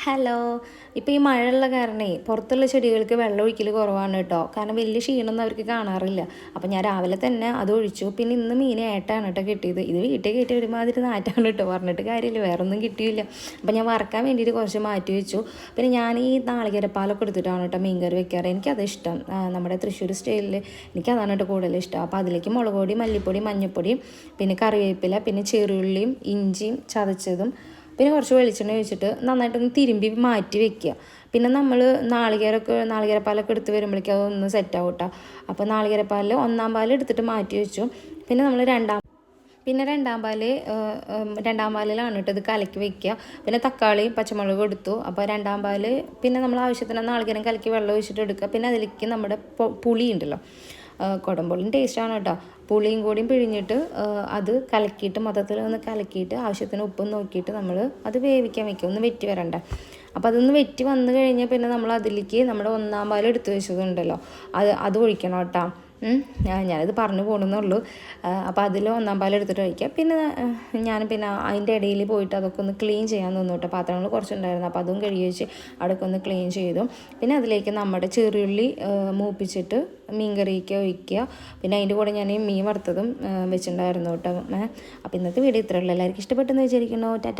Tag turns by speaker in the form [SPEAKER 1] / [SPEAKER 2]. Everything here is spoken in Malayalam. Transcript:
[SPEAKER 1] ഹലോ. ഇപ്പോൾ ഈ മഴയുള്ള കാരണേ പുറത്തുള്ള ചെടികൾക്ക് വെള്ളം ഒഴിക്കൽ കുറവാണ് കേട്ടോ. കാരണം വലിയ ക്ഷീണമൊന്നും അവർക്ക് കാണാറില്ല. അപ്പം ഞാൻ രാവിലെ തന്നെ അത് ഒഴിച്ചു. പിന്നെ ഇന്ന് മീൻ ഏട്ടാണ് കേട്ടോ കിട്ടിയത്. ഇത് വീട്ടിൽ കിട്ടിയ ഒരുമാതിരി നാറ്റാണ് കേട്ടോ, പറഞ്ഞിട്ട് കാര്യമില്ല, വേറെ ഒന്നും കിട്ടിയില്ല. അപ്പം ഞാൻ വറക്കാൻ വേണ്ടിയിട്ട് കുറച്ച് മാറ്റി വെച്ചു. പിന്നെ ഞാൻ ഈ നാളികേരപ്പാലൊക്കെ എടുത്തിട്ടാണ് കേട്ടോ മീൻ കറി വെക്കാറ്. എനിക്കത് ഇഷ്ടം. നമ്മുടെ തൃശ്ശൂർ സ്റ്റൈലിൽ എനിക്കതാണ് കേട്ടോ കൂടുതൽ ഇഷ്ടം. അപ്പോൾ അതിലേക്ക് മുളക് പൊടി, മല്ലിപ്പൊടി, മഞ്ഞൾപ്പൊടി, പിന്നെ കറിവേപ്പില, പിന്നെ ചെറുള്ളിയും ഇഞ്ചിയും ചതച്ചതും, പിന്നെ കുറച്ച് വെളിച്ചെണ്ണ ഒഴിച്ചിട്ട് നന്നായിട്ടൊന്ന് തിരുമ്പി മാറ്റി വെക്കുക. പിന്നെ നമ്മൾ നാളികേരപ്പാലൊക്കെ എടുത്ത് വരുമ്പോഴേക്കും അതൊന്ന് സെറ്റാവും കേട്ടോ. അപ്പോൾ നാളികേരപ്പാലിൽ ഒന്നാം പാൽ എടുത്തിട്ട് മാറ്റി വെച്ചു. പിന്നെ നമ്മൾ രണ്ടാം പാലിലാണ് കേട്ടോ ഇത് കലക്കി വെക്കുക. പിന്നെ തക്കാളി പച്ചമുളക് എടുത്തു. അപ്പോൾ രണ്ടാം പാൽ പിന്നെ നമ്മൾ ആവശ്യത്തിന് നാളികേരം കലക്കി വെള്ളം ഒഴിച്ചിട്ട് എടുക്കുക. പിന്നെ അതിലേക്ക് നമ്മുടെ പുളി ഉണ്ടല്ലോ, കുടംപുളിയും ടേസ്റ്റാണ് കേട്ടോ. പുളിയും കൂടിയും പിഴിഞ്ഞിട്ട് അത് കലക്കിയിട്ട് മൊത്തത്തിൽ ഒന്ന് കലക്കിയിട്ട് ആവശ്യത്തിന് ഉപ്പും നോക്കിയിട്ട് നമ്മൾ അത് വേവിക്കാൻ വയ്ക്കും, ഒന്ന് വെറ്റി വരണ്ട. അപ്പോൾ അതൊന്ന് വെറ്റി വന്നു കഴിഞ്ഞാൽ പിന്നെ നമ്മൾ അതിലേക്ക് നമ്മുടെ ഒന്നാം പാൽ എടുത്ത് വെച്ചതുണ്ടല്ലോ അത് ഒഴിക്കണം കേട്ടോ. ഞാനിത് പറഞ്ഞു പോകണമെന്നുള്ളൂ. അപ്പോൾ അതിൽ ഒന്നാം പാൽ എടുത്തിട്ട് ഒഴിക്കുക. പിന്നെ ഞാൻ അതിൻ്റെ ഇടയിൽ പോയിട്ട് അതൊക്കെ ഒന്ന് ക്ലീൻ ചെയ്യാൻ തോന്നും കേട്ടോ. പാത്രങ്ങൾ കുറച്ചുണ്ടായിരുന്നു, അപ്പോൾ അതും കഴുകി വെച്ച് അവിടെയൊക്കെ ഒന്ന് ക്ലീൻ ചെയ്തു. പിന്നെ അതിലേക്ക് നമ്മുടെ ചെറിയുള്ളി മൂപ്പിച്ചിട്ട് മീൻ കറിയൊക്കെ ഒഴിക്കുക. പിന്നെ അതിൻ്റെ കൂടെ ഞാൻ മീൻ വറുത്തതും വെച്ചിട്ടുണ്ടായിരുന്നു കേട്ടോ. അപ്പോൾ ഇന്നത്തെ വീഡിയോ ഇത്രയുള്ളൂ. എല്ലാവർക്കും ഇഷ്ടപ്പെട്ടെന്ന് വിചാരിക്കുന്നു. ടാറ്റാ.